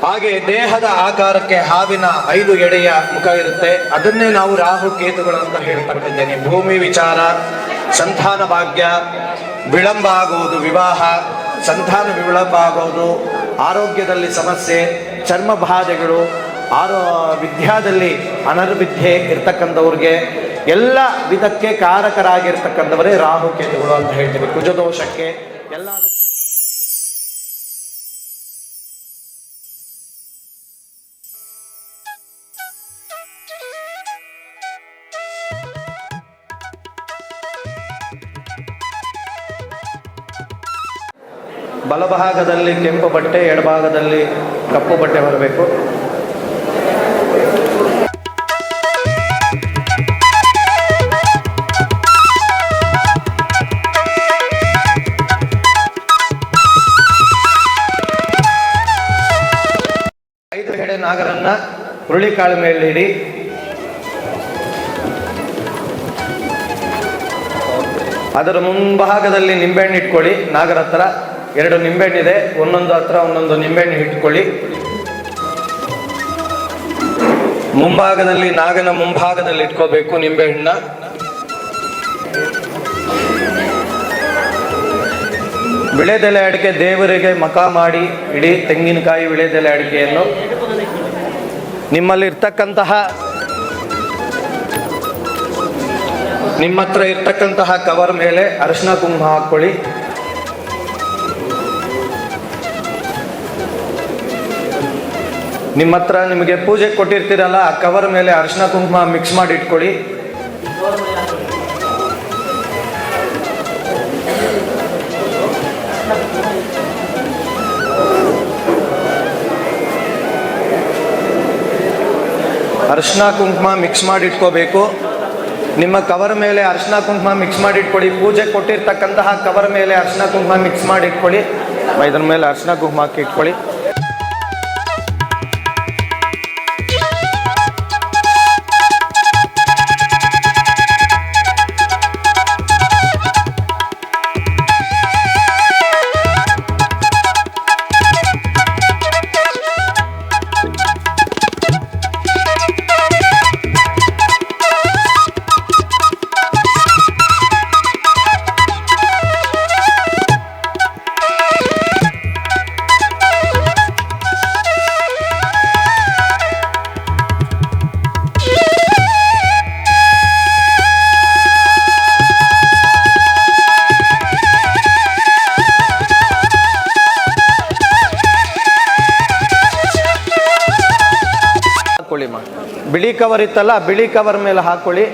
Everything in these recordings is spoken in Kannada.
ಹಾಗೆ ದೇಹದ ಆಕಾರಕ್ಕೆ ಹಾವಿನ 5 ಎಡೆಯ ಮುಖ ಇರುತ್ತೆ. ಅದನ್ನೇ ನಾವು ರಾಹು ಕೇತುಗಳು ಅಂತ ಹೇಳ್ತಕ್ಕಿದ್ದೇನೆ. ಭೂಮಿ ವಿಚಾರ, ಸಂತಾನ ಭಾಗ್ಯ, ವಿಳಂಬ ಆಗುವುದು, ವಿವಾಹ, ಸಂತಾನ ವಿಳಂಬ ಆಗೋದು, ಆರೋಗ್ಯದಲ್ಲಿ ಸಮಸ್ಯೆ, ಚರ್ಮ ಬಾಧೆಗಳು, ವಿದ್ಯಾದಲ್ಲಿ ಅನರ್ವಿದ್ಯೆ ಇರ್ತಕ್ಕಂಥವ್ರಿಗೆ ಎಲ್ಲ ವಿಧಕ್ಕೆ ಕಾರಕರಾಗಿರ್ತಕ್ಕಂಥವರೇ ರಾಹು ಕೇತುಗಳು ಅಂತ ಹೇಳ್ತೀವಿ. ಕುಜದೋಷಕ್ಕೆ ಎಲ್ಲ ಬಲಭಾಗದಲ್ಲಿ ಕೆಂಪು ಬಟ್ಟೆ, ಎಡಭಾಗದಲ್ಲಿ ಕಪ್ಪು ಬಟ್ಟೆ ಬರಬೇಕು. ನಾಗರನ್ನ ಹುರುಳಿಕಾಳು ಮೇಲೆ ಇಡಿ. ಅದರ ಮುಂಭಾಗದಲ್ಲಿ ನಿಂಬೆಹಣ್ಣು ಇಟ್ಕೊಳ್ಳಿ. ನಾಗರ ಹತ್ರ 2 ನಿಂಬೆಹಣ್ಣಿದೆ, ಒಂದೊಂದು ಹತ್ರ ಒಂದೊಂದು ನಿಂಬೆಹಣ್ಣು ಇಟ್ಕೊಳ್ಳಿ. ಮುಂಭಾಗದಲ್ಲಿ, ನಾಗನ ಮುಂಭಾಗದಲ್ಲಿ ಇಟ್ಕೋಬೇಕು ನಿಂಬೆಹಣ್ಣ. ವಿಳೆದೆಲೆ ಅಡಿಕೆ ದೇವರಿಗೆ ಮಖ ಮಾಡಿ ಇಡೀ ತೆಂಗಿನಕಾಯಿ ವಿಳೆದೆಲೆ ಅಡಿಕೆಯನ್ನು ನಿಮ್ಮ ಹತ್ರ ಇರ್ತಕ್ಕಂತಹ ಕವರ್ ಮೇಲೆ ಅರಿಶಿನ ಕುಂಕುಮ ಹಾಕ್ಕೊಳ್ಳಿ. ನಿಮ್ಮ ಹತ್ರ ನಿಮಗೆ ಪೂಜೆ ಕೊಟ್ಟಿರ್ತೀರಲ್ಲ, ಆ ಕವರ್ ಮೇಲೆ ಅರಿಶಿನ ಕುಂಕುಮ ಮಿಕ್ಸ್ ಮಾಡಿ ಇಟ್ಕೊಳ್ಳಿ. ಅರಿಶಿನ ಕುಂಕುಮ ಮಿಕ್ಸ್ ಮಾಡಿ ಇಟ್ಕೋಬೇಕು. ನಿಮ್ಮ ಕವರ್ ಮೇಲೆ ಅರಿಶಿನ ಕುಂಕುಮ ಮಿಕ್ಸ್ ಮಾಡಿ ಇಟ್ಕೊಳ್ಳಿ. ಪೂಜೆ ಕೊಟ್ಟಿರ್ತಕ್ಕಂತಹ ಕವರ್ ಮೇಲೆ ಅರಿಶಿನ ಕುಂಕುಮ ಮಿಕ್ಸ್ ಮಾಡಿ ಇಟ್ಕೊಳ್ಳಿ. ಇದ್ರ ಮೇಲೆ ಅರಿಶಿನ ಕುಂಕುಮ ಹಾಕಿ ಇಟ್ಕೊಳ್ಳಿ. ಬಿಳಿ ಕವರ್ ಇತ್ತಲ್ಲ, ಬಿಳಿ ಕವರ್ ಮೇಲೆ ಹಾಕೊಳ್ಳಿ.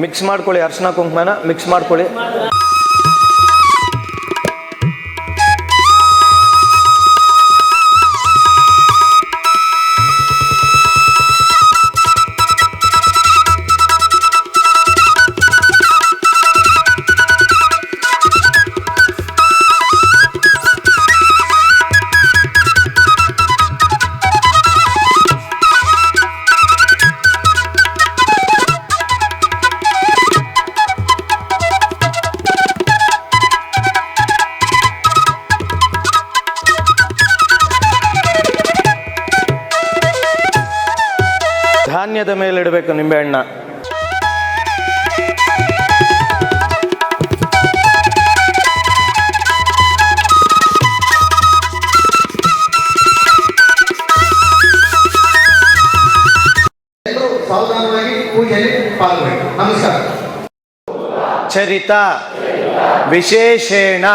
ಮಿಕ್ಸ್ ಮಾಡ್ಕೊಳ್ಳಿ. ಅರಿಶಿನ ಕುಂಕುಮನ ಮಿಕ್ಸ್ ಮಾಡ್ಕೊಳ್ಳಿ. ಧಾನ್ಯದ ಮೇಲೆ ಇಡಬೇಕು ನಿಂಬೆಹಣ್ಣ. ಸಾವಧಾನವಾಗಿ ಪೂಜೆಯಲ್ಲಿ ಪಾಲ್ಗೊಳ್ಳಿ. ನಮಸ್ಕಾರ. ಚರಿತ ವಿಶೇಷೇಣ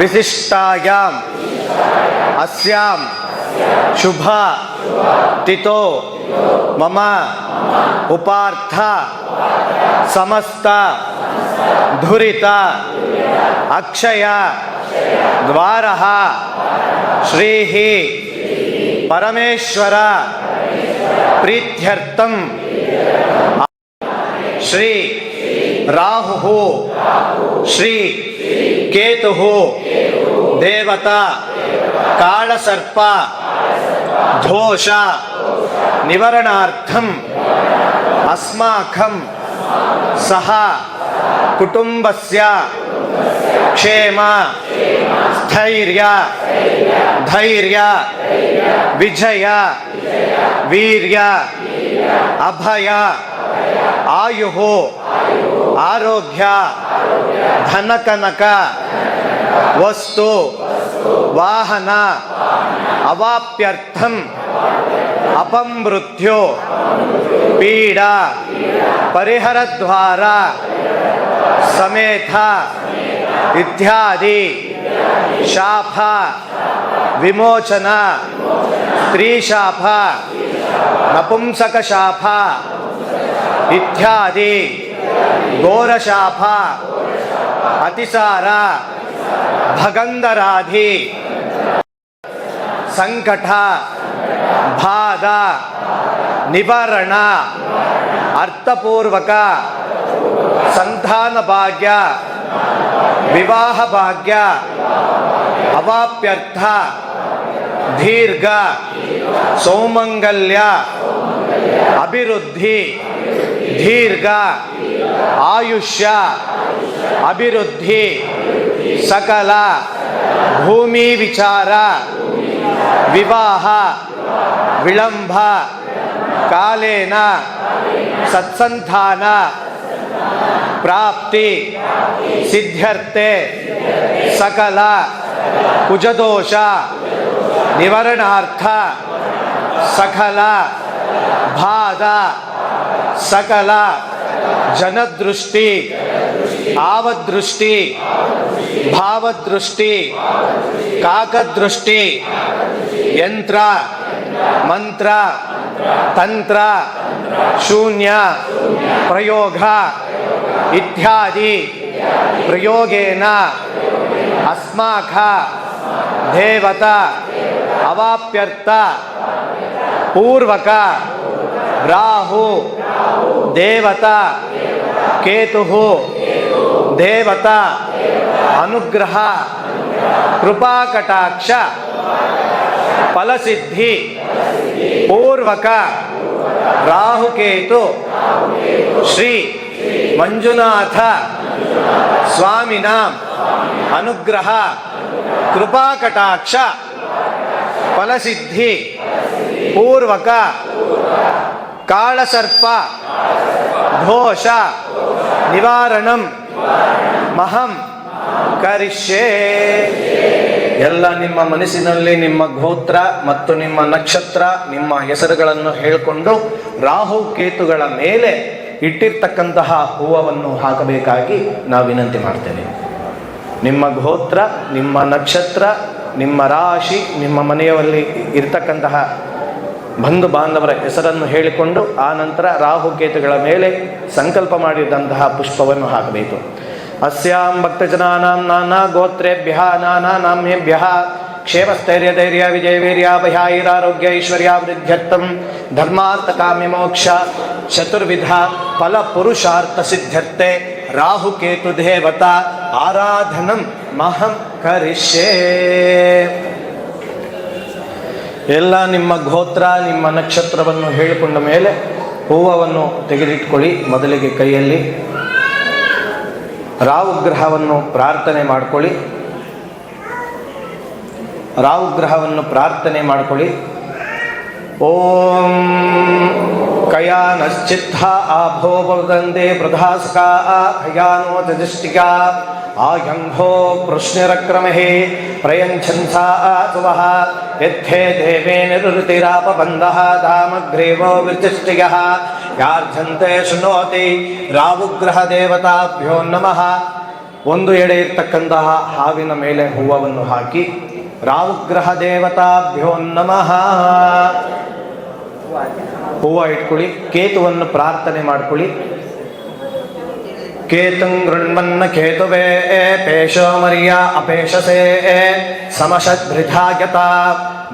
ವಿಶಿಷ್ಟಾಯಾಂ ಅಸ್ಯಾಂ ಶುಭ ತಿಥೋ ಮಮ ಉಪಾರ್ಥ ಸಮಸ್ತ ಧುರಿತ ಅಕ್ಷಯ ದ್ವಾರಃ ಶ್ರೀಃ ಪರಮೇಶ್ವರ ಪ್ರೀತ್ಯರ್ಥಂ ಶ್ರೀ ರಾಹು ಶ್ರೀ ಕೇತು ದೇವತಾ ಕಾಳಸರ್ಪ ದೋಷ ನಿವಾರಣಾರ್ಥಂ ಅಸ್ಮಾಕಂ ಸಹ ಕುಟುಂಬಸ್ಯ ಕ್ಷೇಮ ಸ್ಥೈರ್ಯ ಧೈರ್ಯ ವಿಜಯ ವೀರ್ಯ ಅಭಯ ಆಯು ಆರೋಗ್ಯ ಧನಕನಕ ವಸ್ತು ವಾಹನ ಅವಾಪ್ಯರ್ಥಂ ಅಪಮೃತ್ಯು ಪೀಡಾ ಪರಿಹರದ್ವಾರ ಸಮೇತ ಇತ್ಯಾದಿ ಶಾಪ ವಿಮೋಚನ ಸ್ತ್ರೀ ಶಾಪ ನಪುಂಸಕ ಶಾಪ ಇತ್ಯಾದಿ ಘೋರಶಾಪ ಅತಿಸಾರ ಭಗಂಧರಾಧಿ ಸಂಕಟ ಬಾಧ ನಿವಾರಣ ಅರ್ಥಪೂರ್ವಕ ಸಂತಾನ ಭಾಗ್ಯ ವಿವಾಹ ಭಾಗ್ಯ ಅವಾಪ್ಯರ್ಥ ದೀರ್ಘ ಸೌಮಂಗಲ್ಯ ಅಭಿವೃದ್ಧಿ ದೀರ್ಘ ಆಯುಷ್ಯ ಅಭಿವೃದ್ಧಿ ಸಕಲ ಭೂಮಿ ವಿಚಾರ ವಿವಾಹ ವಿಳಂಬ ಕಾಲೇನ ಸತ್ಸಂತಾನ ಪ್ರಾಪ್ತಿ ಸಿದ್ಧ್ಯರ್ಥೆ ಸಕಲ ಕುಜದೋಷ ನಿವಾರಣಾರ್ಥ ಸಕಲ ಬಾಧ ಸಕಲ ಜನದೃಷ್ಟಿ ಆವದೃಷ್ಟಿ ಭಾವದೃಷ್ಟಿ ಕಾಕದೃಷ್ಟಿ ಯಂತ್ರ ಮಂತ್ರ ತಂತ್ರ ಶೂನ್ಯ ಪ್ರಯೋಗ ಇತ್ಯಾದಿ ಪ್ರಯೋಗೇನ ಅಸ್ಮಾಕ ದೇವತಾ ಅವಾಪ್ಯರ್ಥ ಪೂರ್ವಕ ರಾಹು ದೇವತಾ ಕೇತು ದೇವತಾ ಅನುಗ್ರಹ ಕೃಪಾಕಟಾಕ್ಷ ಫಲಸಿದ್ಧಿ ಪೂರ್ವಕ ರಾಹುಕೇತು ಶ್ರೀ ಮಂಜುನಾಥ ಸ್ವಾಮಿನ ಅನುಗ್ರಹ ಕೃಪಾಕಟಾಕ್ಷ ಫಲಸಿದ್ಧಿ ಪೂರ್ವಕ ಕಾಳಸರ್ಪ ದೋಷ ನಿವಾರಣಂ ಮಹಂ ಕರಿಷ್ಯೆ. ಎಲ್ಲ ನಿಮ್ಮ ಮನಸ್ಸಿನಲ್ಲಿ ನಿಮ್ಮ ಗೋತ್ರ ಮತ್ತು ನಿಮ್ಮ ನಕ್ಷತ್ರ ನಿಮ್ಮ ಹೆಸರುಗಳನ್ನು ಹೇಳಿಕೊಂಡು ರಾಹು ಕೇತುಗಳ ಮೇಲೆ ಇಟ್ಟಿರ್ತಕ್ಕಂತಹ ಹೂವನ್ನು ಹಾಕಬೇಕಾಗಿ ನಾವು ವಿನಂತಿ ಮಾಡ್ತೇವೆ. ನಿಮ್ಮ ಗೋತ್ರ, ನಿಮ್ಮ ನಕ್ಷತ್ರ, ನಿಮ್ಮ ರಾಶಿ, ನಿಮ್ಮ ಮನೆಯಲ್ಲಿ ಇರ್ತಕ್ಕಂತಹ ಬಂಧು ಬಾಂಧವರ ಹೆಸರನ್ನು ಹೇಳಿಕೊಂಡು ಆ ನಂತರ ರಾಹುಕೇತುಗಳ ಮೇಲೆ ಸಂಕಲ್ಪ ಮಾಡಿದಂತಹ ಪುಷ್ಪವನ್ನು ಹಾಕಬೇಕು. ಅಸ್ಯಾಂ ಭಕ್ತಜನಾನಾಂ ನಾನಾ ಗೋತ್ರೇಭ್ಯಃ ನಾನಾ ನಾಮ್ಯೇಭ್ಯಃ ಕ್ಷೇಮಸ್ಥೈರ್ಯ ಧೈರ್ಯ ವಿಜಯ ವೀರ್ಯಾಭಯಾೈರಾರೋಗ್ಯ ಐಶ್ವರ್ಯಾಭಿವೃದ್ಧ್ಯರ್ಥಂ ಧರ್ಮಾರ್ಥ ಕಾಮ್ಯ ಮೋಕ್ಷ ಚತುರ್ವಿಧ ಫಲ ಪುರುಷಾರ್ಥ ಸಿದ್ಧ್ಯರ್ಥೆ ರಾಹುಕೇತು ದೇವತಾ ಆರಾಧನಂ ಮಹಂ ಕರಿಷ್ಯೆ. ಎಲ್ಲ ನಿಮ್ಮ ಗೋತ್ರ ನಿಮ್ಮ ನಕ್ಷತ್ರವನ್ನು ಹೇಳಿಕೊಂಡ ಮೇಲೆ ಹೂವನ್ನು ತೆಗೆದಿಟ್ಕೊಳ್ಳಿ. ಮೊದಲಿಗೆ ಕೈಯಲ್ಲಿ ರಾಹುಗ್ರಹವನ್ನು ಪ್ರಾರ್ಥನೆ ಮಾಡಿಕೊಳ್ಳಿ. ರಾಹುಗ್ರಹವನ್ನು ಪ್ರಾರ್ಥನೆ ಮಾಡಿಕೊಳ್ಳಿ. ಓಂ ಕಯಾನಶ್ಚಿತ್ತ ಆಭೋಪದಂದೆ ಪ್ರಧಾಸಕಾ ಹಯಾನೋ ತಜಿಷ್ಟಿಕಾ ಆಯಂಭೋ ಕೃಷ್ಣರಕ್ರಮಹೇ ಪ್ರಯಂಛನ್ಸಾ ಸುವಃ ಯಥೇ ದೇವೇ ನಿರುತಿರಾಪಬಂಧಃ ಧಾಮಗ್ರೀವೋ ವಿಚಿಷ್ಟಿಯಃ ಯಾರ್ಧಂತೆ ಶೃಣೋತಿ ರಾಹುಗ್ರಹ ದೇವತಾಭ್ಯೋ ನಮಃ. ಒಂದು ಎಡೆ ಇರ್ತಕ್ಕಂತಹ ಹಾವಿನ ಮೇಲೆ ಹೂವನ್ನು ಹಾಕಿ ರಾಹುಗ್ರಹ ದೇವತಾಭ್ಯೋ ನಮಃ ಹೂವು ಇಟ್ಕೊಳ್ಳಿ. ಕೇತುವನ್ನು ಪ್ರಾರ್ಥನೆ ಮಾಡ್ಕೊಳ್ಳಿ. ಕೇತುಂ ಗೃಣ್ಮನ್ನ ಕೇತುವೇ ಪೇಶೋ ಮರ್ಯ ಅಪೇಶಸೇ ಸಮಶದ್ರಿಧಾಯತ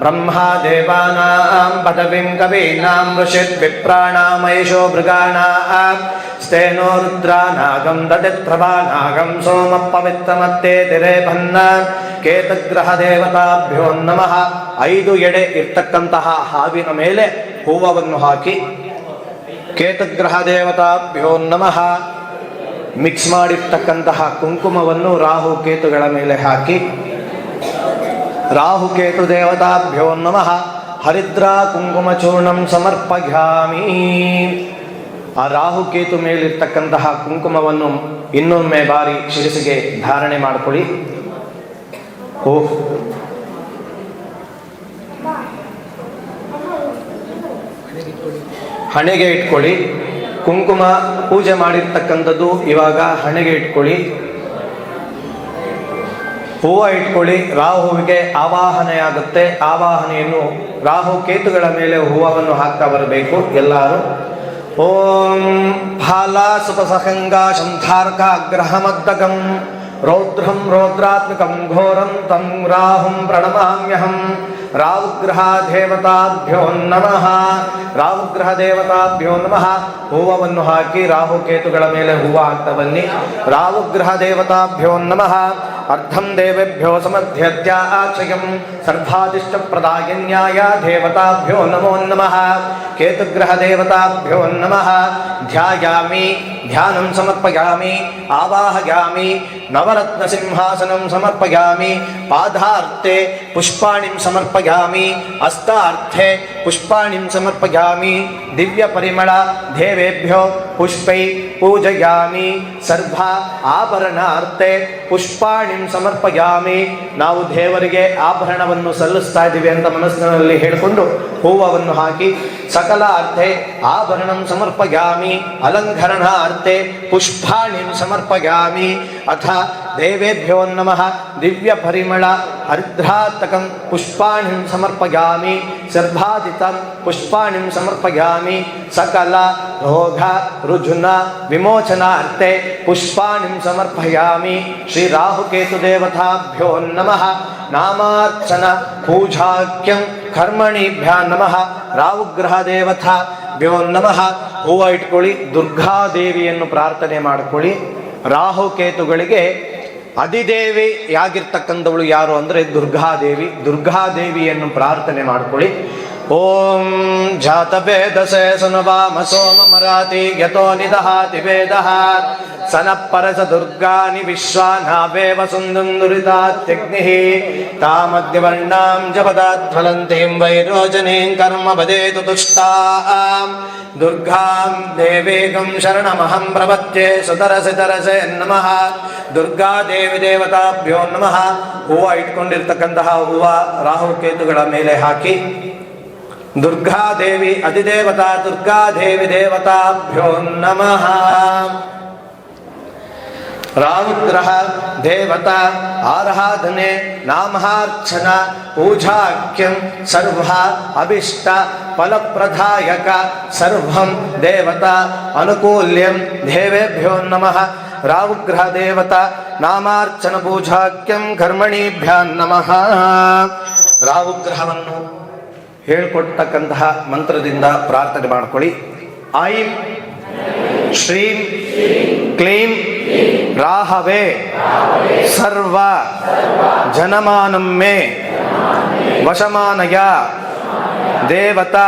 ಬ್ರಹ್ಮಾ ದೇವಾನಾಂ ಪದವಿಂ ಕವೀನಾಂ ಋಷಿರ್ವಿಪ್ರಾಣಾಮೈಷೋ ಮೃಗಾಣಾಂ ಸ್ಥೇನೋ ರುದ್ರಾನಾಗಂ ದದಿತ್ರವಾನಾಗಂ ಸೋಮ ಪವಿತ್ರಮತ್ತೇ ತಿರೇಭನ್ನ ಕೇತಗ್ರಹ ದೇವತಾಭ್ಯೋ ನಮಃ. 5 ಎಡೆ ಇರ್ತಕ್ಕಂತಹ ಹಾವಿನ ಮೇಲೆ ಹೂವನ್ನು ಹಾಕಿ ಕೇತಗ್ರಹ ದೇವತಾಭ್ಯೋ ನಮಃ. ಮಿಕ್ಸ್ ಮಾಡಿರ್ತಕ್ಕಂತಹ ಕುಂಕುಮವನ್ನು ರಾಹು ಕೇತುಗಳ ಮೇಲೆ ಹಾಕಿ ರಾಹುಕೇತು ದೇವತಾಭ್ಯೋ ನಮಃ ಹರಿದ್ರಾ ಕುಂಕುಮ ಚೂರ್ಣಂ ಸಮರ್ಪಯಾಮಿ. ಆ ರಾಹುಕೇತು ಮೇಲಿರ್ತಕ್ಕಂತಹ ಕುಂಕುಮವನ್ನು ಇನ್ನೊಮ್ಮೆ ಬಾರಿ ಶಿರಸಿಗೆ ಧಾರಣೆ ಮಾಡಿಕೊಳ್ಳಿ. ಹಣೆಗೆ ಇಟ್ಕೊಳ್ಳಿ. ಕುಂಕುಮ ಪೂಜೆ ಮಾಡಿರ್ತಕ್ಕಂಥದ್ದು ಇವಾಗ ಹಣೆಗೆ ಇಟ್ಕೊಳ್ಳಿ. ಹೂವು ಇಟ್ಕೊಳ್ಳಿ. ರಾಹುವಿಗೆ ಆವಾಹನೆಯಾಗುತ್ತೆ. ಆವಾಹನೆಯನ್ನು ರಾಹು ಕೇತುಗಳ ಮೇಲೆ ಹೂವನ್ನು ಹಾಕ್ತಾ ಬರಬೇಕು ಎಲ್ಲರೂ. ಓಂ ಫಾಲ ಸುಪಸಹಂಗ ಶಂಧಾರ್ಕಾಗ್ರಹಮದ್ದಗಂ ರೌದ್ರಂ ರೌದ್ರಾತ್ಮಕಂ ಘೋರಂ ತಂ ರಾಹುಂ ಪ್ರಣಮಾಮ್ಯಹಂ. ರಾಹುಗ್ರಹ ದೇವತಾಭ್ಯೋ ನಮಃ. ರಾಹುಗ್ರಹ ದೇವತಾಭ್ಯೋ ನಮಃ. ಹೂವನ್ನು ಹಾಕಿ ರಾಹು ಕೇತುಗಳ ಮೇಲೆ ಹೂವು ಹಾಕ್ತಾ ಬನ್ನಿ. ರಾಹುಗ್ರಹ ದೇವತಾಭ್ಯೋ ನಮಃ. ಅರ್ಧಂ ದೇವೇಭ್ಯೋ ಸಮಧ್ಯತ್ಯ ಆಕ್ಷಯಂ ಸರ್ವಾದಿಷ್ಟ ಪ್ರದಾಯನ್ಯಾಯ ದೇವತಾಭ್ಯೋ ನಮೋ ನಮಃ. ಕೇತುಗ್ರಹ ದೇವತಾಭ್ಯೋ ನಮಃ. ಧ್ಯಾಯಾಮಿ ಧ್ಯಾನಂ ಸಮರ್ಪಯಾಮಿ ಆವಾಹಯಾಮಿ ನವರತ್ನ ಸಿಂಹಾಸನಂ ಸಮರ್ಪಯಾಮಿ. ಪಾದಾರ್ಥೆ ಪುಷ್ಪಾಣಿಂ ಸಮರ್ಪಯಾಮಿ ಹಸ್ತಾರ್ಥೆ ಪುಷ್ಪಾಣಿಂ ಸಮರ್ಪಯಾಮಿ. ದಿವ್ಯ ಪರಿಮಳ ದೇವೇಭ್ಯೋ ಪುಷ್ಪೈ ಪೂಜಯಾಮಿ. ಸರ್ವ ಆಭರಣಾರ್ಥೆ ಪುಷ್ಪಾಣಿಂ ಸಮರ್ಪಯಾಮಿ. ನಾವು ದೇವರಿಗೆ ಆಭರಣವನ್ನು ಸಲ್ಲಿಸ್ತಾ ಇದ್ದೀವಿ ಅಂತ ಮನಸ್ಸಿನಲ್ಲಿ ಹೇಳಿಕೊಂಡು ಹೂವನ್ನು ಹಾಕಿ ಸಕಲ ಅರ್ಥೆ ಆಭರಣಂ ಸಮರ್ಪಯಾಮಿ. ಅಲಂಕರಣಾರ್ಥೆ ಪುಷ್ಪಾಣಿಂ ಸಮರ್ಪಯಾಮಿ. ಅಥ ದೇವೇಭ್ಯೋ ನಮಃ. ದಿವ್ಯ ಪರಿಮಳ ಹರಿದ್ರಾತಕಂ ಪುಷ್ಪಾಣಿಂ ಸಮರ್ಪಯಾಮಿ. ಸರ್ವಾದಿತಂ ಪುಷ್ಪಾಣಿಂ ಸಮರ್ಪಯಾಮಿ. ಸಕಲ ರೋಗ ರುಜುನ ವಿಮೋಚನಾರ್ಥೆ ಪುಷ್ಪಾಣಿಂ ಸಮರ್ಪಯಾಮಿ. ಶ್ರೀ ರಾಹುಕೇತು ದೇವತಾಭ್ಯೋ ನಮಃ. ನಾಮಾರ್ಚನ ಪೂಜಾಖ್ಯಂ ಕರ್ಮಣಿಭ್ಯ ನಮಃ. ರಾಹುಗ್ರಹ ದೇವತಾಭ್ಯೋ ನಮಃ. ಹೂವು ಇಟ್ಕೊಳ್ಳಿ. ದುರ್ಗಾದೇವಿಯನ್ನು ಪ್ರಾರ್ಥನೆ ಮಾಡಿಕೊಳ್ಳಿ. ರಾಹುಕೇತುಗಳಿಗೆ ಅಧಿದೇವಿಯಾಗಿರ್ತಕ್ಕಂಥವಳು ಯಾರು ಅಂದರೆ ದುರ್ಗಾದೇವಿ. ದುರ್ಗಾದೇವಿಯನ್ನು ಪ್ರಾರ್ಥನೆ ಮಾಡಿಕೊಳ್ಳಿ. ಓಂ ಜಾತವೇದಸೆ ಸುನವಾಮ ಸೋಮ ಮರಾತಿ ಯತೋ ನಿದಹಾತಿ ವೇದಃ ಸನ ಪರಸ ದುರ್ಗಾನಿ ವಿಶ್ವಾನಾವೇವ ಸುಂದುರಿತಾತ್ಯಗ್ನಿಃ ತಾಮದ್ಯವರ್ಣಾಂ ಜಪದಾಧ್ವಲಂತೀಂ ವೈರೋಜನೀಂ ಕರ್ಮ ಬದೇತು ತುಷ್ಟಾಂ ದುರ್ಗಾಂ ದೇವೇಗಂ ಶರಣಮಹಂ ಪ್ರಪದ್ಯೆ ಸುತರಸೆ ತರಸೆ ನಮಃ. ದುರ್ಗಾದೇವಿ ದೇವತಾಭ್ಯೋ ನಮಃ. ಹೂವು ಇಟ್ಕೊಂಡಿರ್ತಕ್ಕಂತಹ ಹೂವು ರಾಹುಕೇತುಗಳ ಮೇಲೆ ಹಾಕಿ ದುರ್ಗಾದೇವಿ ಅಧಿದೇವತಾ ದುರ್ಗಾದೇವಿ ದೇವತಾಭ್ಯೋ ನಮಃ. ರಾಹುಗ್ರಹ ದೇವತಾ ಆರಾಧನೆ ನಾಮಾರ್ಚನ ಪೂಜಾಖ್ಯಂ ಸರ್ವ ಅಭಿಷ್ಟ ಫಲಪ್ರದಾಯಕ ಸರ್ವಂ ದೇವತಾ ಅನುಕೂಲ್ಯಂ ದೇವೇಭ್ಯೋ ನಮಃ. ರಾಹುಗ್ರಹ ದೇವತಾ ನಾಮಾರ್ಚನ ಪೂಜಾಖ್ಯಂ ಕರ್ಮಣಿಭ್ಯ ನಮಃ. ರಾಹುಗ್ರಹವನ್ನು ಹೇಳ್ಕೊಡ್ತಕ್ಕಂತಹ ಮಂತ್ರದಿಂದ ಪ್ರಾರ್ಥನೆ ಮಾಡಿಕೊಳ್ಳಿ. ಐಂ ಶ್ರೀಂ ಕ್ಲೀಂ ರಾಹವೇ ಸರ್ವ ಜನಮಾನಂ ಮೇ ವಶಮಾನಯ ದೇವತಾ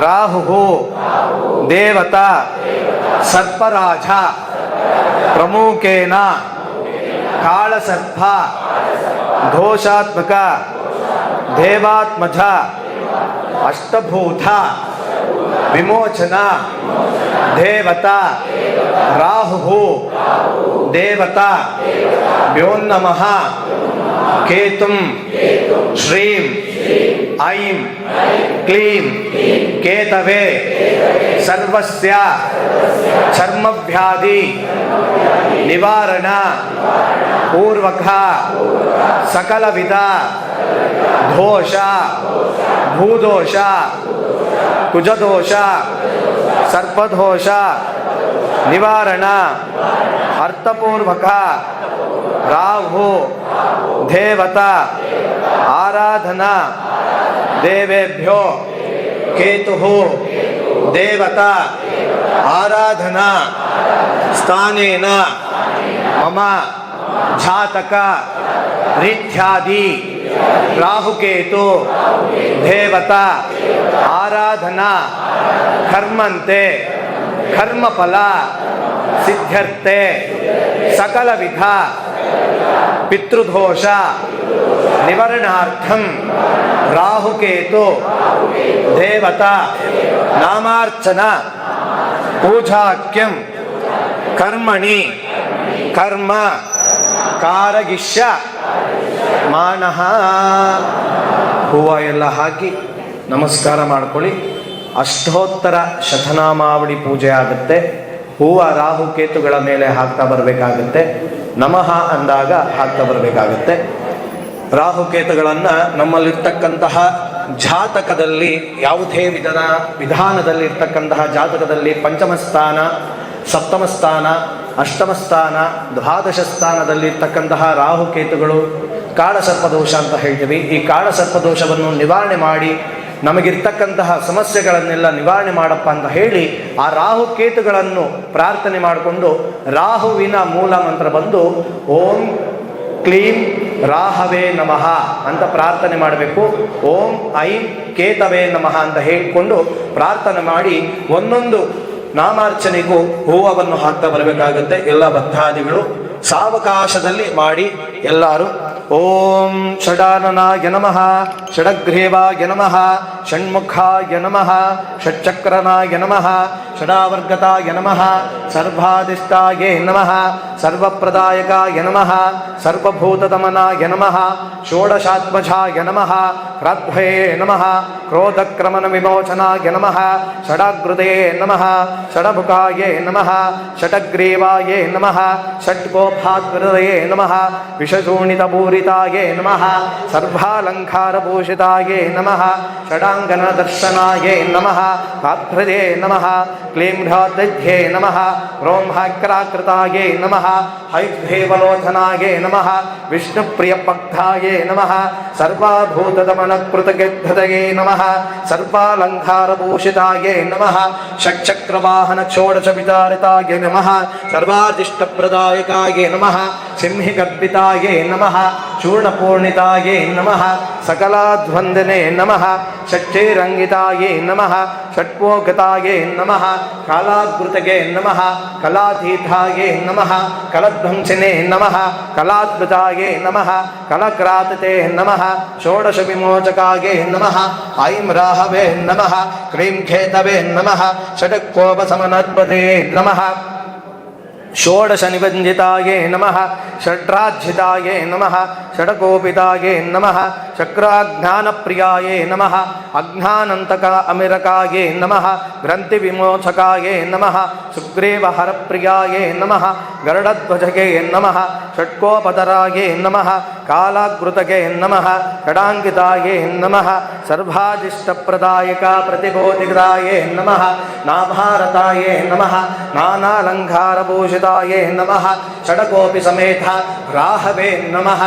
ರಾಹು ದೇವತಾ ಸರ್ಪರಾಜ ಪ್ರಮುಖೇನ ಕಾಳಸರ್ಪ ದೋಷಾತ್ಮಕ ದೇವಾತ್ಮಜ ಅಷ್ಟಭೂತ ವಿಮೋಚನ ದೇವತಾ ರಾಹು ದೇವತಾ ಭ್ಯೋ ನಮಃ. ಕೇತುಂ ಶ್ರೀಂ ಐಂ ಕ್ಲೀಂ ಕೇತವೇ ಸರ್ವಸ್ಯ ಚರ್ಮವ್ಯಾಧಿ ನಿವಾರಣ ಪೂರ್ವಕ ಸಕಲವಿಧ ದೋಷ ಭೂದೋಷ ಕುಜದೋಷ ಸರ್ಪದೋಷ ನಿವಾರಣ ಅರ್ಥಪೂರ್ವಕ ರಾಹು ದೇವತಾ ಆರಾಧನಾ ದೇವೇಭ್ಯೋ ಕೇತುಃ ದೇವತಾ ಆರಾಧನಾ ಸ್ಥಾನೇನ ಮಮ ಜಾತಕ ರೀತ್ಯಾದಿ ರಾಹುಕೇತು ದೇವತಾ ಆರಾಧನಾ ಕರ್ಮಂತೆ ಕರ್ಮಫಲ ಸಿದ್ಧ್ಯರ್ಥೆ ಸಕಲವಿಧ ಪಿತೃದೋಷ ನಿವಾರಣಾರ್ಥಂ ರಾಹುಕೇತು ದೇವತಾ ನಾಮಾರ್ಚನ ಪೂಜಾಕ್ಯಂ ಕರ್ಮಣಿ ಕರ್ಮ ಕಾರಗಿಷ್ಯ ಮಾನಃ. ಹೂವು ಎಲ್ಲ ಹಾಕಿ ನಮಸ್ಕಾರ ಮಾಡ್ಕೊಳ್ಳಿ. ಅಷ್ಟೋತ್ತರ ಶತನಾಮಾವಳಿ ಪೂಜೆ ಆಗುತ್ತೆ. ಹೂವು ರಾಹುಕೇತುಗಳ ಮೇಲೆ ಹಾಕ್ತಾ ಬರಬೇಕಾಗುತ್ತೆ. ನಮಃ ಅಂದಾಗ ಹಾಕ್ತಾ ಬರಬೇಕಾಗುತ್ತೆ. ರಾಹುಕೇತುಗಳನ್ನು ನಮ್ಮಲ್ಲಿರ್ತಕ್ಕಂತಹ ಜಾತಕದಲ್ಲಿ ಯಾವುದೇ ವಿಧಾನದಲ್ಲಿ ಇರ್ತಕ್ಕಂತಹ ಜಾತಕದಲ್ಲಿ ಪಂಚಮ ಸ್ಥಾನ, ಸಪ್ತಮ ಸ್ಥಾನ, ಅಷ್ಟಮ ಸ್ಥಾನ, ದ್ವಾದಶ ಸ್ಥಾನದಲ್ಲಿ ಇರ್ತಕ್ಕಂತಹ ರಾಹುಕೇತುಗಳು ಕಾಳಸರ್ಪದೋಷ ಅಂತ ಹೇಳ್ತೀವಿ. ಈ ಕಾಳಸರ್ಪದೋಷವನ್ನು ನಿವಾರಣೆ ಮಾಡಿ ನಮಗಿರ್ತಕ್ಕಂತಹ ಸಮಸ್ಯೆಗಳನ್ನೆಲ್ಲ ನಿವಾರಣೆ ಮಾಡಪ್ಪ ಅಂತ ಹೇಳಿ ಆ ರಾಹುಕೇತುಗಳನ್ನು ಪ್ರಾರ್ಥನೆ ಮಾಡಿಕೊಂಡು ರಾಹುವಿನ ಮೂಲ ಮಂತ್ರ ಬಂದು ಓಂ ಕ್ಲೀಂ ರಾಹವೇ ನಮಃ ಅಂತ ಪ್ರಾರ್ಥನೆ ಮಾಡಬೇಕು. ಓಂ ಐಂ ಕೇತವೇ ನಮಃ ಅಂತ ಹೇಳಿಕೊಂಡು ಪ್ರಾರ್ಥನೆ ಮಾಡಿ ಒಂದೊಂದು ನಾಮಾರ್ಚನೆಗೂ ಹೂವನ್ನು ಹಾಕ್ತಾ ಬರಬೇಕಾಗುತ್ತೆ. ಎಲ್ಲ ಭಕ್ತಾದಿಗಳು ಸಾವಕಾಶದಲ್ಲಿ ಮಾಡಿ ಎಲ್ಲರೂ ಓಂ ಷಡಾನನಾಯ ನಮಃ, ಷಡಗ್ರೀವಾಯ ನಮಃ, ಷಣ್ಮುಖಾಯ ನಮಃ, ಷಟ್ಚಕ್ರನಾಯ ನಮಃ, ಷಡಾವರ್ಗತಾಯ ನಮಃ, ಸರ್ವಾಧಿಷ್ಠಾಯ ನಮಃ, ಸರ್ವಪ್ರದಾಯಕಾಯ ನಮಃ, ಸರ್ವಭೂತದಮನಾಯ ನಮಃ, ಷೋಡಶಾತ್ಮಜಾಯ ನಮಃ, ಕ್ರಾಧ್ವಯೇ ನಮಃ, ಕ್ರೋಧಕ್ರಮಣ ವಿಮೋಚನಾಯ ನಮಃ, ಷಡಾಗೃತಯೇ ನಮಃ, ಷಡಮುಖಾಯ ನಮಃ, ಷಟಗ್ರೀವಾಯ ನಮಃ, ಷಟ್ಕೋಪಾದ್ವರದಯೇ ನಮಃ, ವಿಷಶೋಣಿತಪೂರಿತಾಯ ನಮಃ, ಸರ್ವಾಲಂಕಾರಭೂಷಿತಾಯ ನಮಃ, ಷಡಾಂಗನ ದರ್ಶನಾಯ ನಮಃ, ಕಾತ್ರದೇ ನಮಃ, ಕ್ಲೀಂ ಹ್ರಾದ್ಯೇ ನಮಃ, ಓಂ ಹಾಕ್ರಾಕೃತಾಯ ನಮಃ, ಹೈಗ್ರೀವಲೋಚನಾಯ ನಮಃ, ವಿಷ್ಣುಪ್ರಿಯಪಕ್ತಾಯ ನಮಃ, ಸರ್ವಭೂತದಮನಕೃತಗೆದ್ಧತಯೇ ನಮಃ, ಸರ್ವಾಲಂಕಾರಭೂಷಿತಾಯ ನಮಃ, ಷಟ್ಚಕ್ರವಾಹನ ಷೋಡಶ ವಿಚಾರಿತಾಯ ನಮಃ, ಸರ್ವಾದಿಷ್ಟಪ್ರದಾಯಕಾಯ ನಮಃ, ಸಿಂಹಿಗರ್ಭಿತಾಯ ನಮಃ, ಚೂರ್ಣಪೂರ್ಣಿತಾಯ ನಮಃ, ಸಕಲಾಧ್ವಂದನೆ ನಮಃ, ಷಟ್ಟೇರಂಗಿತಾಯ ನಮಃ, ಷಟ್ಪೋಗತಾಯ ನಮಃ, ಕಾಲಾಗೃತಗೆ ನಮಃ, ಕಲಾತೀತಾಯ ನಮಃ, ಕಲಧ್ವಂಸಿನೇ ನಮಃ, ಕಲಾದ್ಭುತಾಯ ನಮಃ, ಕಲಕ್ರಾತತೆ ನಮಃ, ಷೋಡಶ ವಿಮೋಚಕಾಯ ನಮಃ, ಐಂ ರಾಹವೇ ನಮಃ, ಕ್ರೀಂ ಖೇತವೇ ನಮಃ, ಷಡಕೋಪಸಮನತ್ಪತೆ ನಮಃ, ಷೋಡಶ ನಿಬಂಧಿತಾಯ ನಮಃ, ಷಡ್ರಾಜ್ಯಿತಾಯ ನಮಃ, ಷಡಕೋಪಿತಾಯ ನಮಃ, ಚಕ್ರಾಜ್ಞಾನಪ್ರಿಯಾಯ ನಮಃ, ಅಜ್ಞಾನಂತಕ ಅಮಿರಕಾಯ ನಮಃ, ಗ್ರಂಥಿ ವಿಮೋಚಕಾಯ ನಮಃ, ಸುಗ್ರೀವಹರಪ್ರಿಯಾಯ ನಮಃ, ಗರುಡಧ್ವಜಗೆ ನಮಃ, ಷಟ್ಕೋಪತರಾಯ ನಮಃ, ಕಾಲಾಗೃತಗೆ ನಮಃ, ಷಡಾಂಕಿತಾಯ ನಮಃ, ಸರ್ವಾದಿಷ್ಟಪ್ರದಾಯಕ ಪ್ರತಿಬೋಧಿತಾಯ ನಮಃ, ನಾಭಾರತಾಯ ನಮಃ, ನಾನಾಲಂಕಾರಭೂಷಿತಾಯ ನಮಃ, ಷಡಕೋಪಿ ಸಮೇತ ರಾಹವೇ ನಮಃ,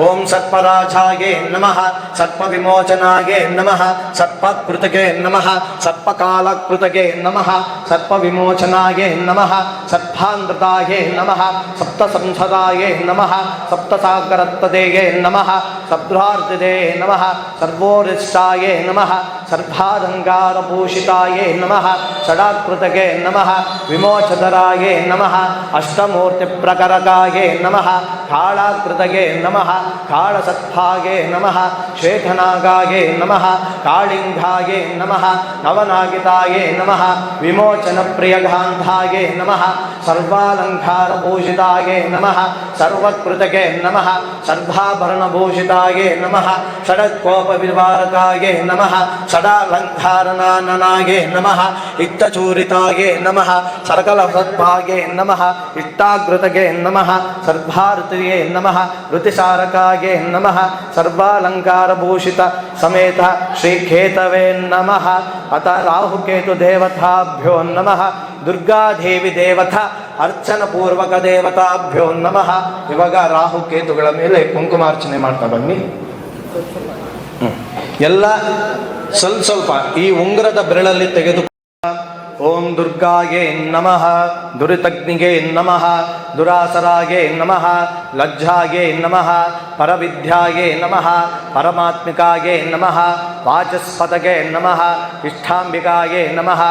ಓಂ ಸರ್ಪರಾಜಾಯ ನಮಃ, ಸರ್ಪವಿಮೋಚನಾಯ ನಮಃ, ಸರ್ಪಕೃತಗೆ ನಮಃ, ಸರ್ಪಕಾಲಕೃತಗೆ ನಮಃ, ಸರ್ಪವಿಮೋಚನಾಯ ನಮಃ, ಸರ್ಪಾಂಧೃತಾಯ ನಮಃ, ಸಪ್ತಸಂಸದಾಯ ನಮಃ, ಸಪ್ತಸಾಗರತ್ತದೆಯೇ ನಮಃ, ಸಬ್ಧಾರ್ಧದೆ ನಮಃ, ಸರ್ವೋರಿಷ್ಟಾಯ ನಮಃ, ಸರ್ವಾಲಂಕಾರಭೂಷಿತಾಯ ನಮಃ, ಷಡಾಕೃತಗೆ ನಮಃ, ವಿಮೋಚತರಾಯ ನಮಃ, ಅಷ್ಟಮೂರ್ತಿ ಪ್ರಕರಕಾಯ ನಮಃ, ಕಾಳಾಕೃತಗೆ ನಮಃ, ಕಾಳಸತ್ಪಾಯ ನಮಃ, ಶ್ವೇತನಾಗಾಯ ನಮಃ, ಕಾಳಿಂಗಾಯ ನಮಃ, ನವನಾಗಿತಾಯ ನಮಃ, ವಿಮೋಚನ ಪ್ರಿಯಗಾಂಧಾಯ ನಮಃ, ಸರ್ವಾಲಂಕಾರಭೂಷಿತಾಯ ನಮಃ, ಸರ್ವಕೃತಗೆ ನಮಃ, ಸರ್ವಾಭರಣಭೂಷಿತಾಯ ನಮಃ, ಷಡಕೋಪವಿವಾರಕಾಯ ನಮಃ, ಷಡಾಲಂಕಾರನಾನನಾಯ ನಮಃ, ಇತ್ತಚೂರಿತಾಯ ನಮಃ, ಸರ್ಕಲಸತ್ಪಾಯ ನಮಃ, ಇಷ್ಟಾಗೃತಗೆ ನಮಃ, ಸರ್ವಾಋತಯೇ ನಮಃ, ಋತಿಸಾರಕಾಯ ನಮಃ, ಸರ್ವಾಲಂಕಾರಭೂಷಿತ ಸಮೇತ ಶ್ರೀಖೇತವೇ ನಮಃ. ಅತ ರಾಹುಕೇತು ದೇವತಾಭ್ಯೋ ನಮಃ, ದುರ್ಗಾದೇವಿ ದೇವತಾ ಅರ್ಚನ ಪೂರ್ವಕ ದೇವತಾಭ್ಯೋ ನಮಃ. ಇವಾಗ ರಾಹುಕೇತುಗಳ ಮೇಲೆ ಕುಂಕುಮಾರ್ಚನೆ ಮಾಡ್ತಾ ಬನ್ನಿ. ಎಲ್ಲ ಸ್ವಲ್ಪ ಈ ಉಂಗುರದ ಬೆರಳಲ್ಲಿ ತೆಗೆದು ಓಂ ದುರ್ಗಾಗೆ ನಮಃ, ದುರಿತಗ್ನಿಗೆ ನಮಃ, ದುರಾಸರಾಗೆ ನಮಃ, ಲಜ್ಜಾಗೆ ನಮಃ, ಪರವಿದ್ಯಾಗೆ ನಮಃ, ಪರಮಾತ್ಮಿಕಾಗೆ ನಮಃ, ವಾಚಸ್ಪತಗೆ ನಮಃ, ಇಷ್ಟಾಂಬಿಕಾಗೆ ನಮಃ,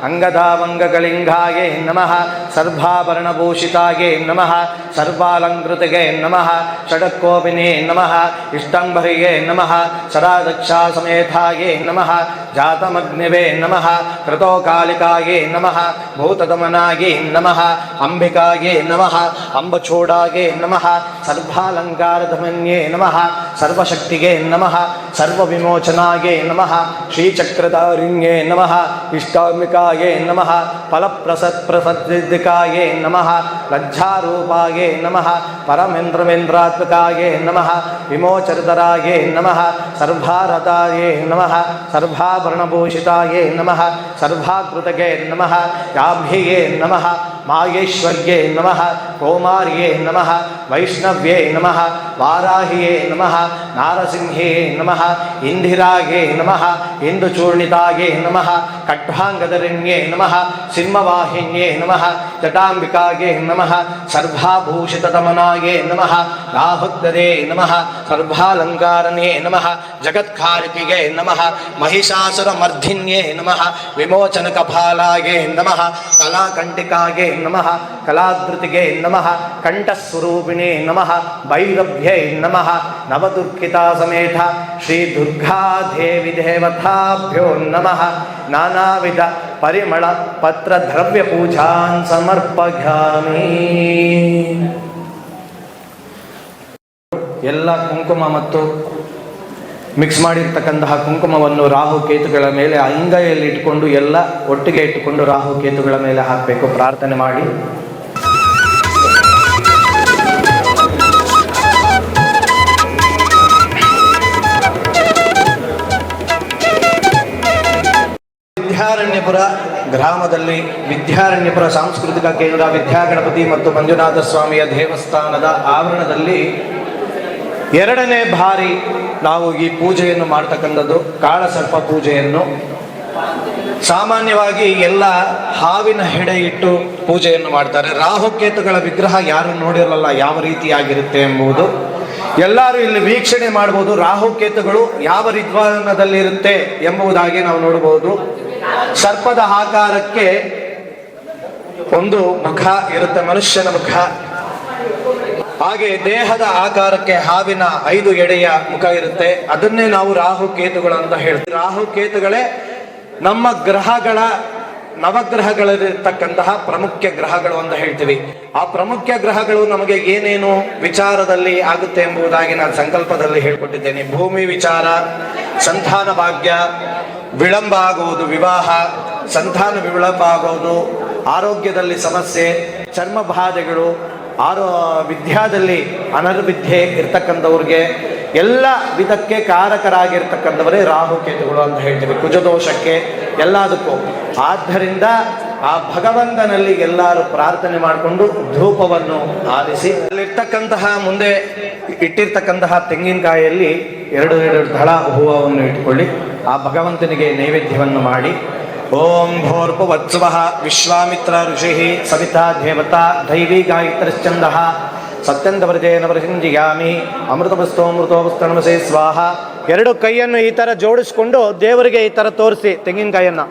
ಅಂಗದಾವಂಗಗಳಿಂಗಾಗೆ ನಮಃ, ಸರ್ವಾಭರಣಭೂಷಿತಾಗೆ ನಮಃ, ಸರ್ವಾಲಂಕೃತಿಗೆ ನಮಃ, ಷಡಕೋಪಿನೇ ನಮಃ, ಇಷ್ಟಂಬರಿಗೆ ನಮಃ, ಸರಾದಕ್ಷಾ ಸಮೇತಾಗೆ ನಮಃ, ಜಾತಮಗ್ನಿವೇ ನಮಃ, ಕೃತೋಕಾಲಿಕಾಗೆ ನಮಃ, ಭೂತದಮನಾಗೆ ನಮಃ, ಅಂಬಿಕಾಗೆ ನಮಃ, ಅಂಬಚೂಡಾಗೆ ನಮಃ, ಸರ್ವಾಲಂಕಾರಧಮನ್ಯೇ ನಮಃ, ಸರ್ವಶಕ್ತಿಗೆ ನಮಃ, ಸರ್ವವಿಮೋಚನಾಗೆ ನಮಃ, ಶ್ರೀಚಕ್ರಧಾರಿಣ್ಯೇ ನಮಃ, ಇಷ್ಟಾಂಬಿಕಾಗೆ ನಮಃ, ಫಲಪ್ರಸತ್ಪ್ರಸದ್ಧಿಕಾಗೆ ನಮಃ, ಲಜ್ಜಾರೂಪಾಗೆ ನಮಃ, ಪರಮೇಂದ್ರವೇಂದ್ರಾತ್ಮಕಾಗೆ ನಮಃ, ವಿಮೋಚರತರಾಗೆ ನಮಃ, ಸರ್ವಾರತಾಯೇ ನಮಃ, ಸರ್ವಾಭರಣಭೂಷಿತಾಯೇ ನಮಃ, ಸರ್ವಾಕೃತಗೆ ನಮಃ, ಯಾಭ್ಯಯೇ ನಮಃ, ಮಾಗೇಶ್ವರ್ಯೇ ನಮಃ, ಕೌಮಾರ್ಯೇ ನಮಃ, ವೈಷ್ಣವ್ಯೇ ನಮಃ, ವಾರಾಹಿಯೇ ನಮಃ, ನಾರಸಿಂಹೇ ನಮಃ, ಇಂದಿರಾಗೆ ನಮಃ, ಇಂದುಚೂರ್ಣಿತಾಗೆ ನಮಃ, ಖಡ್ವಾಂಗಧರಣ್ಯೇ ನಮಃ, ಸಿಂಹವಾಹಿನ್ಯೇ ನಮಃ, ಜಟಾಂಬಿಕಾಗೆ ನಮಃ, ಸರ್ವಾಭೂಷಿತತಮನಾಗೆ ನಮಃ, ರಾಹುಗ್ಧದೇ ನಮಃ, ಸರ್ವಾಲಂಕಾರನೇ ನಮಃ, ಜಗತ್ಕಾರಿಕಿಗೆ ನಮಃ, ಮಹಿಷಾಸುರಮರ್ಧಿನ್ಯೇ ನಮಃ, ವಿಮೋಚನಕಪಾಲಾಗೆ ನಮಃ, ಕಲಾಕಂಟಿಕಾಗೆ ನಮಃ, ಕಲಾಧೃತಿಗೆ ನಮಃ, ಕಂಠಸ್ವರೂಪಿಣೇ ನಮಃ, ಭೈರವ್ಯೈ ನಮಃ, ನವದುರ್ಗಿತಾ ಸಮೇತ ಶ್ರೀ ದುರ್ಗಾದೇವಿ ದೇವತಾಭ್ಯೋ ನಮಃ, ನಾನಾವಿಧ ಪರಿಮಳ ಪತ್ರ ದ್ರವ್ಯ ಪೂಜಾನ್ ಸಮರ್ಪಯಾಮಿ. ಎಲ್ಲ ಕುಂಕುಮ ಮತ್ತು ಮಿಕ್ಸ್ ಮಾಡಿರ್ತಕ್ಕಂತಹ ಕುಂಕುಮವನ್ನು ರಾಹು ಕೇತುಗಳ ಮೇಲೆ ಅಂಗೈಯಲ್ಲಿ ಇಟ್ಕೊಂಡು ಎಲ್ಲ ಒಟ್ಟಿಗೆ ಇಟ್ಟುಕೊಂಡು ರಾಹು ಕೇತುಗಳ ಮೇಲೆ ಹಾಕಬೇಕು. ಪ್ರಾರ್ಥನೆ ಮಾಡಿ. ವಿದ್ಯಾರಣ್ಯಪುರ ಗ್ರಾಮದಲ್ಲಿ ವಿದ್ಯಾರಣ್ಯಪುರ ಸಾಂಸ್ಕೃತಿಕ ಕೇಂದ್ರ ವಿದ್ಯಾಗಣಪತಿ ಮತ್ತು ಮಂಜುನಾಥ ಸ್ವಾಮಿಯ ದೇವಸ್ಥಾನದ ಆವರಣದಲ್ಲಿ ಎರಡನೇ ಬಾರಿ ನಾವು ಈ ಪೂಜೆಯನ್ನು ಮಾಡ್ತಕ್ಕಂಥದ್ದು ಕಾಳಸರ್ಪ ಪೂಜೆಯನ್ನು. ಸಾಮಾನ್ಯವಾಗಿ ಎಲ್ಲ ಹಾವಿನ ಹೆಡೆ ಇಟ್ಟು ಪೂಜೆಯನ್ನು ಮಾಡ್ತಾರೆ. ರಾಹುಕೇತುಗಳ ವಿಗ್ರಹ ಯಾರು ನೋಡಿರಲ್ಲ ಯಾವ ರೀತಿಯಾಗಿರುತ್ತೆ ಎಂಬುದು ಎಲ್ಲರೂ ಇಲ್ಲಿ ವೀಕ್ಷಣೆ ಮಾಡಬಹುದು. ರಾಹುಕೇತುಗಳು ಯಾವ ವಿದ್ವಾನದಲ್ಲಿರುತ್ತೆ ಎಂಬುದಾಗಿ ನಾವು ನೋಡಬಹುದು. ಸರ್ಪದ ಆಕಾರಕ್ಕೆ ಒಂದು ಮುಖ ಇರುತ್ತೆ, ಮನುಷ್ಯನ ಮುಖ. ಹಾಗೆ ದೇಹದ ಆಕಾರಕ್ಕೆ ಹಾವಿನ 5 ಎಡೆಯ ಮುಖ ಇರುತ್ತೆ. ಅದನ್ನೇ ನಾವು ರಾಹುಕೇತುಗಳು ಅಂತ ಹೇಳ್ತೀವಿ. ರಾಹುಕೇತುಗಳೇ ನಮ್ಮ ಗ್ರಹಗಳ ನವಗ್ರಹಗಳಿರ್ತಕ್ಕಂತಹ ಪ್ರಮುಖ ಗ್ರಹಗಳು ಅಂತ ಹೇಳ್ತೀವಿ. ಆ ಪ್ರಮುಖ ಗ್ರಹಗಳು ನಮಗೆ ಏನೇನು ವಿಚಾರದಲ್ಲಿ ಆಗುತ್ತೆ ಎಂಬುದಾಗಿ ನಾನು ಸಂಕಲ್ಪದಲ್ಲಿ ಹೇಳ್ಕೊಟ್ಟಿದ್ದೇನೆ. ಭೂಮಿ ವಿಚಾರ, ಸಂತಾನ ಭಾಗ್ಯ, ವಿಳಂಬ ಆಗುವುದು, ವಿವಾಹ, ಸಂತಾನ ವಿಳಂಬ ಆಗುವುದು, ಆರೋಗ್ಯದಲ್ಲಿ ಸಮಸ್ಯೆ, ಚರ್ಮ ಬಾಧೆಗಳು, ವಿದ್ಯಾದಲ್ಲಿ ಅನರ್ವಿದ್ಯೆ ಇರ್ತಕ್ಕಂಥವ್ರಿಗೆ ಎಲ್ಲ ವಿಧಕ್ಕೆ ಕಾರಕರಾಗಿರ್ತಕ್ಕಂಥವರೇ ರಾಹುಕೇತುಗಳು ಅಂತ ಹೇಳ್ತೀವಿ. ಕುಜದೋಷಕ್ಕೆ ಎಲ್ಲದಕ್ಕೂ. ಆದ್ದರಿಂದ ಆ ಭಗವಂತನಲ್ಲಿ ಎಲ್ಲರೂ ಪ್ರಾರ್ಥನೆ ಮಾಡಿಕೊಂಡು ಧೂಪವನ್ನು ಆರಿಸಿ ಅಲ್ಲಿರ್ತಕ್ಕಂತಹ ಮುಂದೆ ಇಟ್ಟಿರ್ತಕ್ಕಂತಹ ತೆಂಗಿನಕಾಯಿಯಲ್ಲಿ 2 ದಳ ಹೂವನ್ನು ಇಟ್ಕೊಳ್ಳಿ. ಆ ಭಗವಂತನಿಗೆ ನೈವೇದ್ಯವನ್ನು ಮಾಡಿ. ಓಂ ಭೋರ್ಭುವತ್ಸುವಃ ವಿಶ್ವಾಮಿತ್ರ ಋಷಿ ಸವಿತಾ ದೇವತಾ ದೈವೀ ಗಾಯತ್ರಶ್ಚಂದಃ ಸತ್ಯಂತವೃತೇನ ಪ್ರಸಿಂಜಿಯಾಮಿ ಅಮೃತವಸ್ತೋಮೃತೋಪಸ್ತು ನಮಸೇ ಸ್ವಾಹ. 2 ಕೈಯನ್ನು ಈ ಥರ ಜೋಡಿಸ್ಕೊಂಡು ದೇವರಿಗೆ ಈ ಥರ ತೋರಿಸಿ ತೆಂಗಿನಕಾಯಿಯನ್ನು.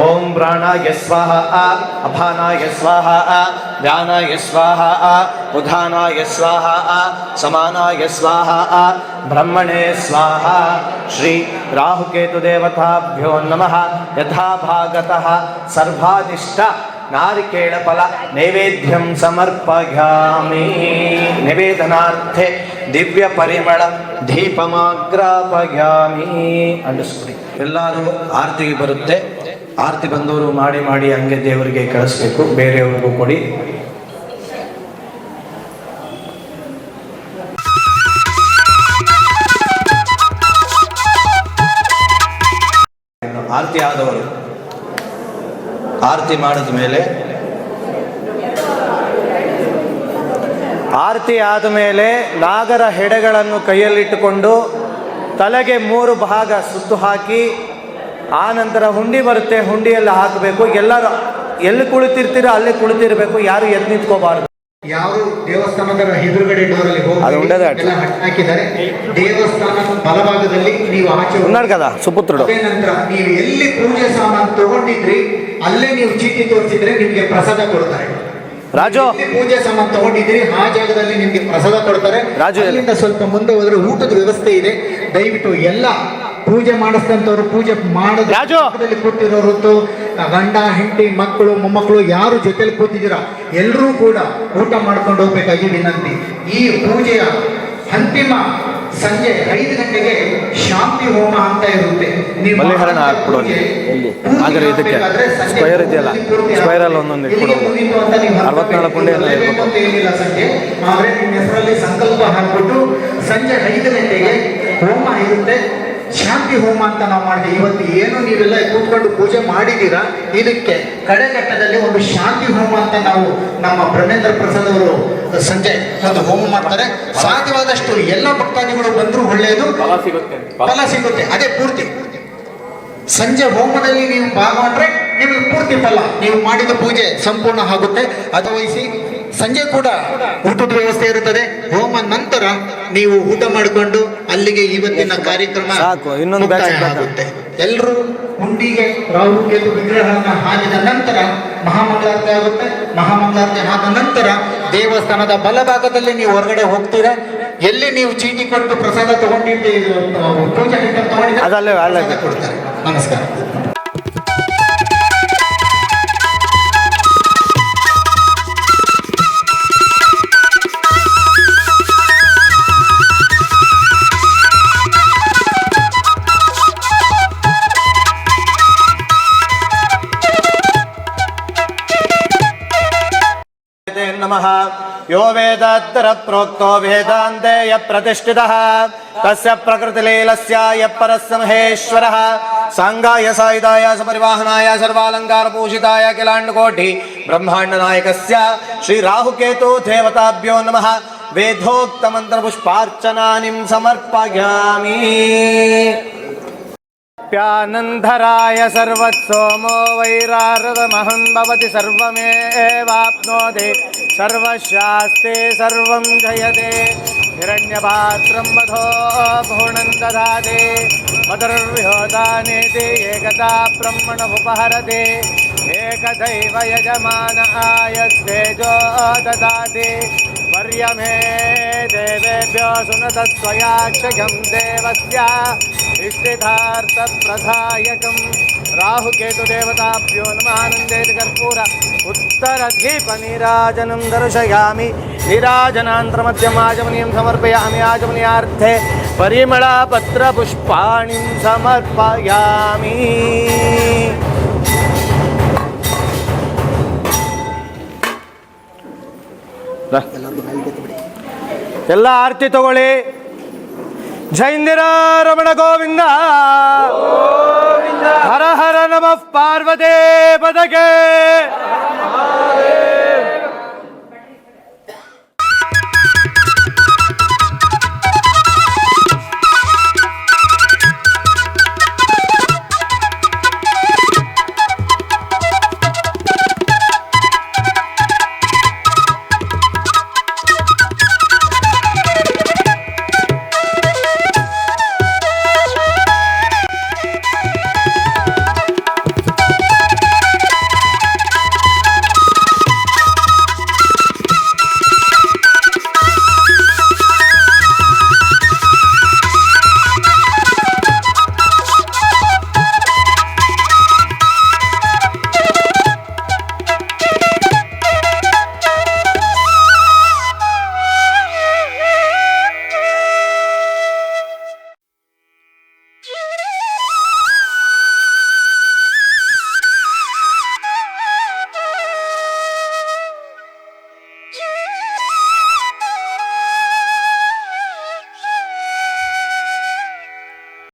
ಓಂ ಪ್ರಾಣಾಯ ಸ್ವಾಹ ಅಪಾನಾಯ ಸ್ವಾಹ ಧ್ಯಾನಾಯ ಸ್ವಾಹ ಉಧಾನಾಯ ಸ್ವಾಹ ಸಮಾನಾಯ ಸ್ವಾಹ ಬ್ರಹ್ಮಣೇ ಸ್ವಾಹ. ಶ್ರೀ ರಾಹುಕೇತು ದೇವತಾಭ್ಯೋ ನಮಃ. ಯಥಾ ಭಾಗತಃ ಸರ್ವಾದಿಷ್ಟ ನಾರಿಕೇಳ ಫಲ ನೈವೇದ್ಯಂ ಸಮರ್ಪಯಾಮಿ. ನಿವೇದನಾರ್ಥೆ ದಿವ್ಯ ಪರಿಮಳ ದೀಪಮಾಗ್ರಾಪಯಾಮಿ. ಅಂಡಿಸ್ಬಿಡಿ. ಎಲ್ಲರೂ ಆರತಿಗೆ ಬರುತ್ತೆ. ಆರತಿ ಬಂದವರು ಮಾಡಿ ಮಾಡಿ ಹಂಗೆ ದೇವರಿಗೆ ಕಳಿಸ್ಬೇಕು, ಬೇರೆಯವ್ರಿಗೂ ಕೊಡಿ. ಆರತಿ ಆದವರು ಆರತಿ ಮಾಡಿದ ಮೇಲೆ ನಾಗರ ಹೆಡೆಗಳನ್ನು ಕೈಯಲ್ಲಿಟ್ಟುಕೊಂಡು ತಲೆಗೆ 3 ಭಾಗ ಸುತ್ತು ಹಾಕಿ ಆ ನಂತರ ಹುಂಡಿ ಬರುತ್ತೆ, ಹುಂಡಿಯಲ್ಲಿ ಹಾಕಬೇಕು. ಎಲ್ಲರೂ ಎಲ್ಲಿ ಕುಳಿತಿರ್ತೀರೋ ಅಲ್ಲೇ ಕುಳಿತಿರ್ಬೇಕು, ಯಾರು ಎದ್ದು ನಿಂತ್ಕೋಬಾರ್ದು. ಯಾರು ದೇವಸ್ಥಾನದ ಎದುರುಗಡೆ ಡೋರಲ್ಲಿ ಅದು ಉಂಡದ ಎಲ್ಲ ಹಾಕಿದ್ದಾರೆ. ದೇವಸ್ಥಾನದ ಬಲಭಾಗದಲ್ಲಿ ನೀವು ಆಚೆ ఉన్నాడు కదా ಸುಪುತ್ರುడు. ಅದೇ ನಂತರ ನೀವು ಎಲ್ಲಿ ಪೂಜೆ ಸಾಮಾನು ತಗೊಂಡಿದ್ರಿ ಅಲ್ಲೇ ನೀವು ಚೀಟಿ ತೋರಿಸಿದ್ರೆ ನಿಮ್ಗೆ ಪ್ರಸಾದ ಕೊಡ್ತಾರೆ. ರಾಜು ಎಲ್ಲಿ ಪೂಜೆ ಸಾಮಾನು ತಗೊಂಡಿದ್ರಿ ಆ ಜಾಗದಲ್ಲಿ ನಿಮ್ಗೆ ಪ್ರಸಾದ ಕೊಡ್ತಾರೆ. ರಾಜು ಅಲ್ಲಿಂದ ಸ್ವಲ್ಪ ಮುಂದೆ ಹೋದ್ರೆ ಊಟದ ವ್ಯವಸ್ಥೆ ಇದೆ. ದಯವಿಟ್ಟು ಎಲ್ಲ ಪೂಜೆ ಮಾಡಿಸಿದಂಥವ್ರು, ಪೂಜೆ ಮಾಡೋದ್ರಲ್ಲಿ ಕೂತಿರೋರು, ಗಂಡ ಹೆಂಡತಿ ಮಕ್ಕಳು ಮೊಮ್ಮಕ್ಕಳು ಯಾರು ಜೊತೆಲಿ ಕೂತಿದ್ದೀರಾ ಎಲ್ಲರೂ ಕೂಡ ಊಟ ಮಾಡ್ಕೊಂಡು ಹೋಗ್ಬೇಕಾಗಿ ವಿನಂತಿ. ಈ ಪೂಜೆಯ ಅಂತಿಮ ಸಂಜೆ 5 ಗಂಟೆಗೆ ಶಾಂತಿ ಹೋಮ ಅಂತ ಇರುತ್ತೆ. ನೀವು ಬಲಿಹರಣ ಹಾಕ್ಬಿಡೋದು ಎಲ್ಲಿ ಆದರೆ ಇದಕ್ಕೆ ಸ್ಕ್ವೇರ್ ಇದೆಯಲ್ಲ, ಸ್ಕ್ವೇರಲ್ಲಿ ಒಂದೊಂದು ಇಟ್ಬಿಡೋದು 64 ಉಂಡೆ ಇರಬೇಕು ಅಂತ ಏನಿಲ್ಲ ಸಂಜೆ. ಆದರೆ ನಿಮ್ಮ ಹೆಸರಲ್ಲಿ ಸಂಕಲ್ಪ ಹಾಕ್ಬಿಟ್ಟು ಸಂಜೆ 5 ಗಂಟೆಗೆ ಹೋಮ ಇರುತ್ತೆ. ಶಾಂತಿ ಹೋಮ ಅಂತ ನಾವು ಮಾಡಿದ್ವಿ. ಇವತ್ತು ಏನು ನೀವೆಲ್ಲ ಕೂತ್ಕೊಂಡು ಪೂಜೆ ಮಾಡಿದ್ದೀರಾ, ಇದಕ್ಕೆ ಕಡೆಘಟ್ಟದಲ್ಲಿ ಒಂದು ಶಾಂತಿ ಹೋಮ ಅಂತ ನಾವು ನಮ್ಮ ಬ್ರಹ್ಮೇಂದ್ರ ಪ್ರಸಾದ್ ಅವರು ಸಂಜೆ ಒಂದು ಹೋಮ ಮಾಡ್ತಾರೆ. ಸಾಧ್ಯವಾದಷ್ಟು ಎಲ್ಲ ಭಕ್ತಾದಿಗಳು ಬಂದರೂ ಒಳ್ಳೆಯದು, ಫಲ ಸಿಗುತ್ತೆ. ಅದೇ ಪೂರ್ತಿ ಸಂಜೆ ಹೋಮದಲ್ಲಿ ನೀವು ಭಾಗವಹಿಸಿದ್ರೆ ನಿಮಗೆ ಪೂರ್ತಿ ಫಲ, ನೀವು ಮಾಡಿದ ಪೂಜೆ ಸಂಪೂರ್ಣ ಆಗುತ್ತೆ. ವಹಿಸಿ ಸಂಜೆ ಕೂಡ ಊಟದ ವ್ಯವಸ್ಥೆ ಇರುತ್ತದೆ. ಹೋಮ ನಂತರ ನೀವು ಊಟ ಮಾಡಿಕೊಂಡು ಅಲ್ಲಿಗೆ ಇವತ್ತಿನ ಕಾರ್ಯಕ್ರಮ ಆಗುತ್ತೆ. ಎಲ್ಲರೂ ಹುಂಡಿಗೆ ರಾಹು ಕೇತು ವಿಗ್ರಹಗಳನ್ನ ಹಾಕಿದ ನಂತರ ಮಹಾಮಂಗಳಾರತಿ ಆಗುತ್ತೆ. ಮಹಾಮಂಗಳಾರತಿ ಆದ ನಂತರ ದೇವಸ್ಥಾನದ ಬಲಭಾಗದಲ್ಲಿ ನೀವು ಹೊರಗಡೆ ಹೋಗ್ತೀರಾ. ಎಲ್ಲಿ ನೀವು ಚೀಟಿ ಕೊಟ್ಟು ಪ್ರಸಾದ ತಗೊಂಡಿದ್ದೀರಿ, ಪೂಜೆ ತಗೊಂಡಿದ್ದೀರಿ, ಕೊಡ್ತಾರೆ. ನಮಸ್ಕಾರ. नमः। यो वेदात्तर प्रोक्तो वेदान्ते य प्रतिष्ठितः तस्य प्रकृतिलीलस्य य परस्य महेश्वरः सांगाय सायुधाय सपरिवाहनाय सर्वालंकारपूजिताय किलाण्डकोटि ब्रह्माण्डनायकस्य श्री राहुकेतु देवताभ्यो नमः। वेदोक्त मंत्रपुष्पार्चनानिं समर्पयामि। प्यानन्धराय सर्वत्सोमो वैरारदमहं भवति सर्वमेवाप्नोति सर्वशास्ते सर्वं जयते। हिरण्यपात्रं मधो पूर्णं ददाति मदर्व्योदानेति एकदा ब्रह्मणमुपहरति एकदैव यजमानायस्तेजो ददाति वर्यमे देवेभ्यो सुनतस्त्वयाक्षयं देवस्य इष्टितार्थप्रदायकं राहुकेतुदेवताभ्यो नमः। आनन्देति कर्पूर उत्तरदीपनीराजनं दर्शयामि। नीराजनान्तरमध्यमाचमनीयं समर्पयामि। आचमनीयार्थे परिमळपत्रपुष्पाणिं समर्पयामि। ಎಲ್ಲ ಆರತಿ ತಗೊಳ್ಳಿ. ಜೈಂದಿರ ರಮಣ ಗೋವಿಂದ ಹರ ಹರ ನಮಃ ಪಾರ್ವತಿ ಪದಗೆ.